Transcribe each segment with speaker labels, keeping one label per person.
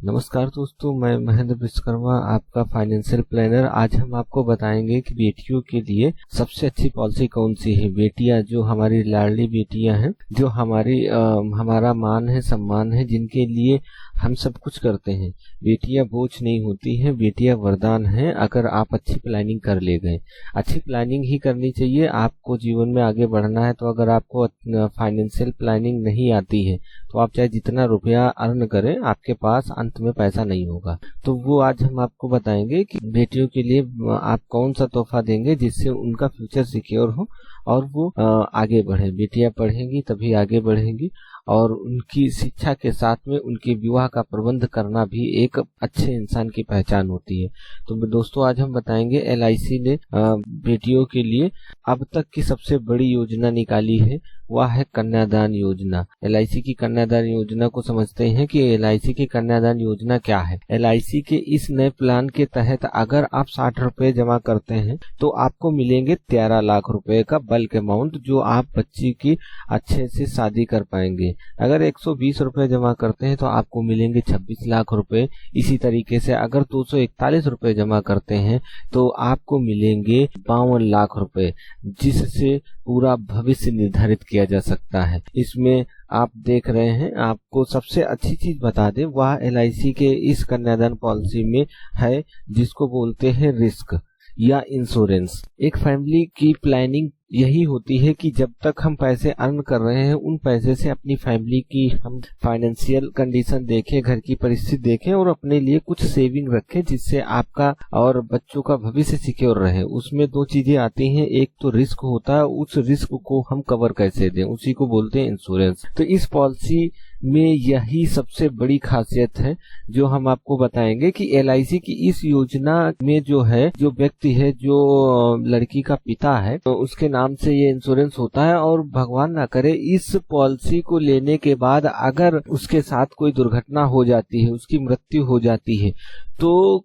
Speaker 1: नमस्कार दोस्तों, मैं महेंद्र विश्वकर्मा, आपका फाइनेंशियल प्लानर। आज हम आपको बताएंगे कि बेटियों के लिए सबसे अच्छी पॉलिसी कौन सी है। बेटियां जो हमारी लाडली बेटियां हैं, जो हमारा मान है, सम्मान है, जिनके लिए हम सब कुछ करते हैं। बेटियां बोझ नहीं होती हैं, बेटियां वरदान हैं। अगर आप अच्छी प्लानिंग कर ले गए, अच्छी प्लानिंग ही करनी चाहिए आपको। जीवन में आगे बढ़ना है तो अगर आपको फाइनेंशियल प्लानिंग नहीं आती है तो आप चाहे जितना रुपया अर्न करें, आपके पास अंत में पैसा नहीं होगा। तो वो आज हम आपको बताएंगे कि बेटियों के लिए आप कौन सा तोहफा देंगे जिससे उनका फ्यूचर सिक्योर हो और वो आगे बढ़े। बेटियां पढ़ेंगी तभी आगे बढ़ेंगी, और उनकी शिक्षा के साथ में उनके विवाह का प्रबंध करना भी एक अच्छे इंसान की पहचान होती है। तो दोस्तों, आज हम बताएंगे LIC ने बेटियों के लिए अब तक की सबसे बड़ी योजना निकाली है, वह है कन्यादान योजना। LIC की कन्यादान योजना को समझते हैं कि LIC की कन्यादान योजना क्या है। LIC के इस नए प्लान के तहत अगर आप 60 रुपए जमा करते हैं तो आपको मिलेंगे 13 लाख रुपए का बल्क अमाउंट, जो आप बच्ची की अच्छे से शादी कर पाएंगे। अगर 120 रुपए जमा करते हैं तो आपको मिलेंगे 26 लाख रुपए। इसी तरीके से अगर 241 रुपए जमा करते हैं तो आपको मिलेंगे 52 लाख रुपए, जिससे पूरा भविष्य निर्धारित किया जा सकता है। इसमें आप देख रहे हैं, आपको सबसे अच्छी चीज बता दें, वह LIC के इस कन्यादान पॉलिसी में है जिसको बोलते हैं रिस्क या इंश्योरेंस। एक फैमिली की प्लानिंग यही होती है कि जब तक हम पैसे अर्न कर रहे हैं, उन पैसे से अपनी फैमिली की हम फाइनेंशियल कंडीशन देखें, घर की परिस्थिति देखें और अपने लिए कुछ सेविंग रखें, जिससे आपका और बच्चों का भविष्य सिक्योर रहे। उसमें दो चीजें आती हैं, एक तो रिस्क होता है, उस रिस्क को हम कवर कैसे दें, उसी को बोलते हैं इंश्योरेंस। तो इस पॉलिसी में यही सबसे बड़ी खासियत है जो हम आपको बताएंगे कि LIC की इस योजना में जो है, जो व्यक्ति है, जो लड़की का पिता है, तो उसके नाम से ये इंश्योरेंस होता है। और भगवान ना करे, इस पॉलिसी को लेने के बाद अगर उसके साथ कोई दुर्घटना हो जाती है, उसकी मृत्यु हो जाती है, तो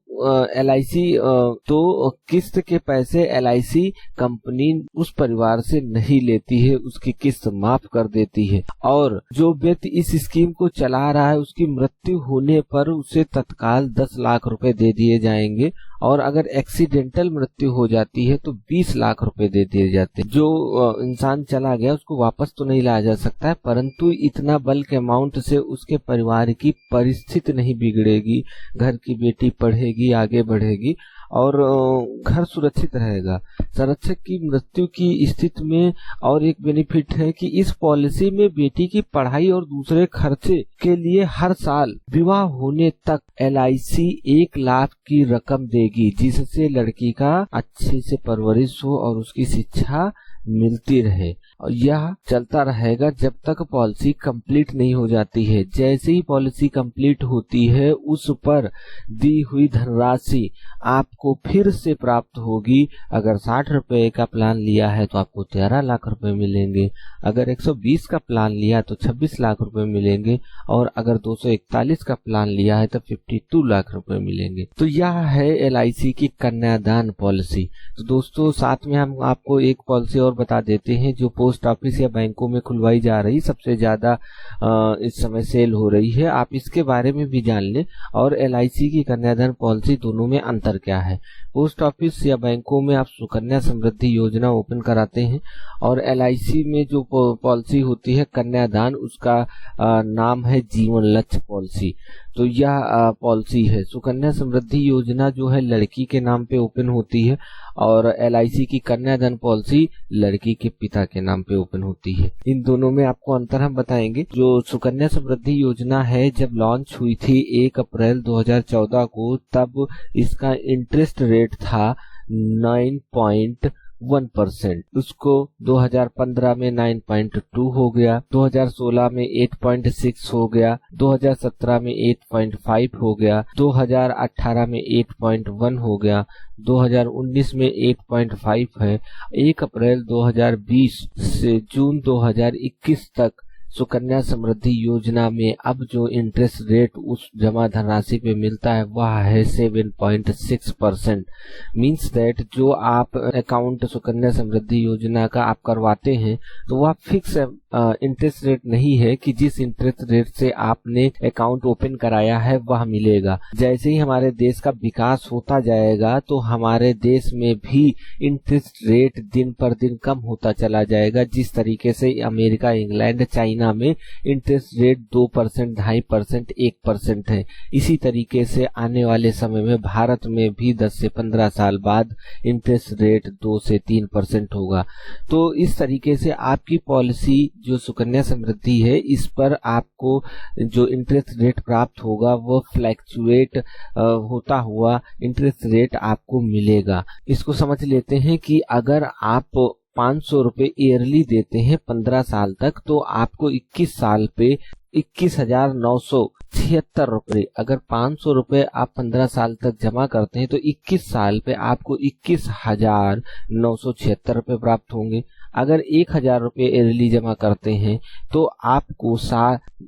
Speaker 1: LIC तो किस्त के पैसे LIC कंपनी उस परिवार से नहीं लेती है, उसकी किस्त माफ कर देती है। और जो व्यक्ति इस स्कीम को चला रहा है, उसकी मृत्यु होने पर उसे तत्काल 10 लाख रुपए दे दिए जाएंगे, और अगर एक्सीडेंटल मृत्यु हो जाती है तो 20 लाख रुपए दे दिए जाते हैं। जो इंसान चला गया उसको वापस तो नहीं लाया जा सकता है, परंतु इतना बल्क अमाउंट से उसके परिवार की परिस्थिति नहीं बिगड़ेगी, घर की बेटी पढ़ेगी, आगे बढ़ेगी और घर सुरक्षित रहेगा। संरक्षक की मृत्यु की स्थिति में और एक बेनिफिट है कि इस पॉलिसी में बेटी की पढ़ाई और दूसरे खर्चे के लिए हर साल विवाह होने तक LIC 1 लाख की रकम देगी, जिससे लड़की का अच्छे से परवरिश हो और उसकी शिक्षा मिलती रहे। और यह चलता रहेगा जब तक पॉलिसी कंप्लीट नहीं हो जाती है। जैसे ही पॉलिसी कंप्लीट होती है, उस पर दी हुई धनराशि आपको फिर से प्राप्त होगी। अगर 60 रुपए का प्लान लिया है तो आपको 13 लाख रुपए मिलेंगे, अगर 120 का प्लान लिया तो 26 लाख रुपए मिलेंगे, और अगर 241 का प्लान लिया है तो 52 लाख रुपए मिलेंगे। तो यह है LIC की कन्यादान पॉलिसी। तो दोस्तों, साथ में हम आपको एक पॉलिसी और बता देते हैं जो पोस्ट ऑफिस या बैंकों में खुलवाई जा रही, सबसे ज्यादा इस समय सेल हो रही है। आप इसके बारे में भी जान लें। और LIC की कन्यादान पॉलिसी, दोनों में अंतर क्या है। पोस्ट ऑफिस या बैंकों में आप सुकन्या समृद्धि योजना ओपन कराते हैं, और LIC में जो पॉलिसी होती है कन्यादान, उसका नाम है जीवन लक्ष्य पॉलिसी। तो यह पॉलिसी है। सुकन्या समृद्धि योजना जो है लड़की के नाम पे ओपन होती है, और LIC की कन्यादान पॉलिसी लड़की के पिता के नाम पे ओपन होती है। इन दोनों में आपको अंतर हम बताएंगे। जो सुकन्या समृद्धि योजना है, जब लॉन्च हुई थी 1 अप्रैल 2014 को, तब इसका इंटरेस्ट रेट था 9.1%। उसको 2015 में 9.2 हो गया, 2016 में 8.6 हो गया, 2017 में 8.5 हो गया, 2018 में 8.1 हो गया, 2019 में 8.5 है। 1 अप्रैल 2020 से जून 2021 तक सुकन्या समृद्धि योजना में अब जो इंटरेस्ट रेट उस जमा धनराशि पे मिलता है वह है 7.6%। मीन्स दैट जो आप अकाउंट सुकन्या समृद्धि योजना का आप करवाते हैं तो वह फिक्स इंटरेस्ट रेट नहीं है कि जिस इंटरेस्ट रेट से आपने अकाउंट ओपन कराया है वह मिलेगा। जैसे ही हमारे देश का विकास होता जाएगा तो हमारे देश में भी इंटरेस्ट रेट दिन पर दिन कम होता चला जाएगा। जिस तरीके से अमेरिका, इंग्लैंड, चाइना में इंटरेस्ट रेट 2%, 2.5%, 1% है, इसी तरीके से आने वाले समय में भारत में भी 10 से 15 साल बाद इंटरेस्ट रेट 2 से 3% होगा। तो इस तरीके से आपकी पॉलिसी जो सुकन्या समृद्धि है इस पर आपको जो इंटरेस्ट रेट प्राप्त होगा वो फ्लैक्चुएट होता हुआ इंटरेस्ट रेट आपको मिलेगा। इसको समझ लेते हैं कि अगर आप 500 रुपये ईयरली देते हैं 15 साल तक तो आपको 21 साल पे 21,976 रुपये, अगर 500 रुपये आप 15 साल तक जमा करते हैं तो 21 साल पे आपको 21,976 रुपये प्राप्त होंगे। अगर 1,000 रुपये ईयरली जमा करते हैं तो आपको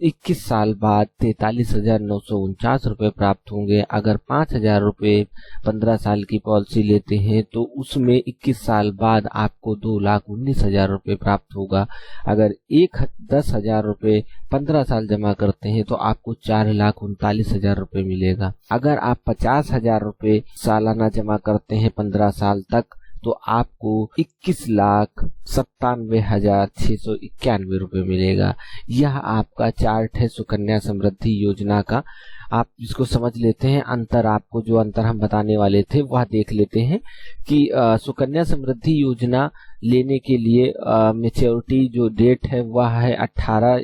Speaker 1: 21 साल बाद 43,949 रुपये प्राप्त होंगे। अगर 5,000 रुपये 15 साल की पॉलिसी लेते हैं तो उसमें 21 साल बाद आपको 2,19,000 रुपये प्राप्त होगा। अगर 10,000 रुपये 15 साल जमा करते हैं तो आपको 4,39,000 रुपये मिलेगा। अगर आप 50,000 रुपये सालाना जमा करते हैं 15 साल तक तो आपको 21,97,691 रुपये मिलेगा। यह आपका चार्ट है सुकन्या समृद्धि योजना का। आप इसको समझ लेते हैं। आपको जो अंतर हम बताने वाले थे वह देख लेते हैं कि सुकन्या समृद्धि योजना लेने के लिए मैच्योरिटी जो डेट है वह है 18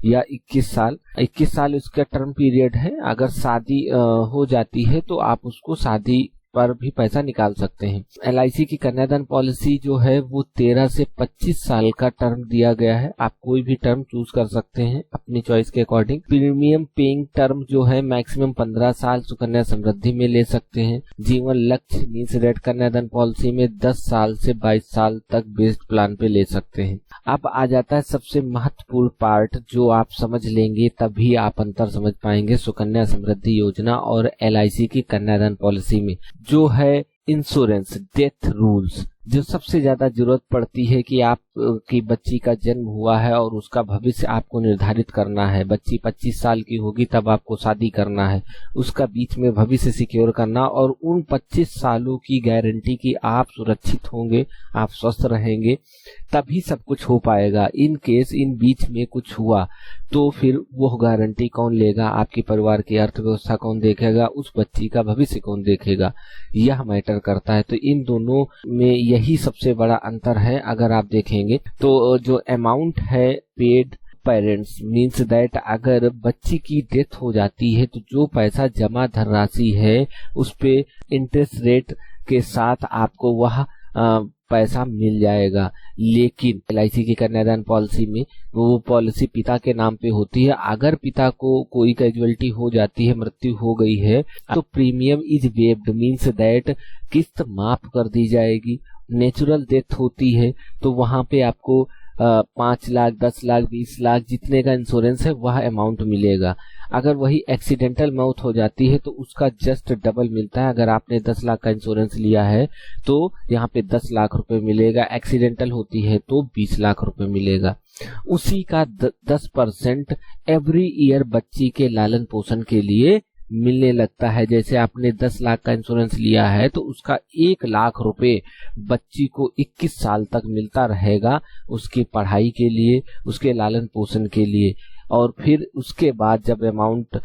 Speaker 1: या 21 साल। 21 साल उसका टर्म पीरियड है। अगर शादी हो जाती है तो आप उसको शादी पर भी पैसा निकाल सकते हैं। LIC की कन्यादान पॉलिसी जो है वो 13 से 25 साल का टर्म दिया गया है। आप कोई भी टर्म चूज कर सकते हैं अपनी चॉइस के अकॉर्डिंग। प्रीमियम पेइंग टर्म जो है मैक्सिमम 15 साल सुकन्या समृद्धि में ले सकते हैं। जीवन लक्ष्य मीन्स दैट कन्यादान पॉलिसी में 10 साल से 22 साल तक बेस्ड प्लान पे ले सकते हैं। अब आ जाता है सबसे महत्वपूर्ण पार्ट जो आप समझ लेंगे तभी आप अंतर समझ पाएंगे सुकन्या समृद्धि योजना और LIC की कन्यादान पॉलिसी में, जो है इंश्योरेंस डेथ रूल्स। जो सबसे ज्यादा जरूरत पड़ती है कि आप की बच्ची का जन्म हुआ है और उसका भविष्य आपको निर्धारित करना है। बच्ची 25 साल की होगी तब आपको शादी करना है, उसका बीच में भविष्य सिक्योर करना और उन 25 सालों की गारंटी कि आप सुरक्षित होंगे, आप स्वस्थ रहेंगे, तभी सब कुछ हो पाएगा। इन केस इन बीच में कुछ हुआ तो फिर वो गारंटी कौन लेगा, आपके परिवार की अर्थव्यवस्था कौन देखेगा, उस बच्ची का भविष्य कौन देखेगा, यह मैटर करता है। तो इन दोनों में यही सबसे बड़ा अंतर है। अगर आप देखेंगे तो जो अमाउंट है पेड पेरेंट्स मीन्स दैट अगर बच्ची की डेथ हो जाती है तो जो पैसा जमा धनराशि है उस पे इंटरेस्ट रेट के साथ आपको वह पैसा मिल जाएगा। लेकिन LIC की कन्यादान पॉलिसी में वो पॉलिसी पिता के नाम पे होती है। अगर पिता को कोई कैजुअलिटी हो जाती है, मृत्यु हो गई है, तो premium is waived means that किस्त माफ कर दी जाएगी। नेचुरल डेथ होती है तो वहां पे आपको 5 लाख, 10 लाख, 20 लाख जितने का इंश्योरेंस है वह अमाउंट मिलेगा। अगर वही एक्सीडेंटल मौत हो जाती है तो उसका जस्ट डबल मिलता है। अगर आपने 10 लाख का इंश्योरेंस लिया है तो यहाँ पे 10 लाख रुपए मिलेगा, एक्सीडेंटल होती है तो 20 लाख रुपए मिलेगा। उसी का 10% एवरी ईयर बच्ची के लालन पोषण के लिए मिलने लगता है। जैसे आपने 10 लाख का इंश्योरेंस लिया है तो उसका 1 लाख रुपए बच्ची को 21 साल तक मिलता रहेगा उसकी पढ़ाई के लिए, उसके लालन पोषण के लिए। और फिर उसके बाद जब अमाउंट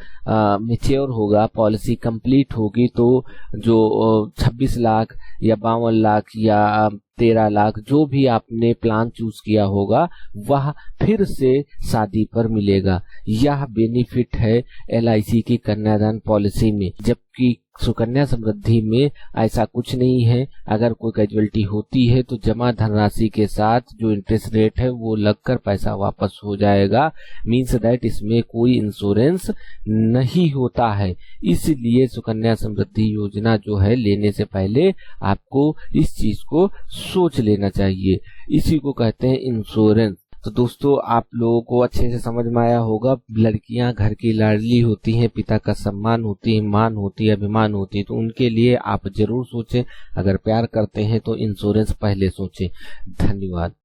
Speaker 1: मैच्योर होगा, पॉलिसी कंप्लीट होगी, तो जो 26 लाख या 52 लाख या 13 लाख जो भी आपने प्लान चूज किया होगा वह फिर से शादी पर मिलेगा। यह बेनिफिट है LIC की कन्यादान पॉलिसी में, जबकि सुकन्या समृद्धि में ऐसा कुछ नहीं है। अगर कोई कैजुअलिटी होती है तो जमा धनराशि के साथ जो इंटरेस्ट रेट है वो लगकर पैसा वापस हो जाएगा। मीन्स दैट इसमें कोई इंश्योरेंस नहीं होता है। इसलिए सुकन्या समृद्धि योजना जो है लेने से पहले आपको इस चीज को सोच लेना चाहिए। इसी को कहते हैं इंश्योरेंस। तो दोस्तों आप लोगों को अच्छे से समझ में आया होगा, लड़कियां घर की लाडली होती हैं, पिता का सम्मान होती है, मान होती है, अभिमान होती है, तो उनके लिए आप जरूर सोचें। अगर प्यार करते हैं तो इंश्योरेंस पहले सोचें। धन्यवाद।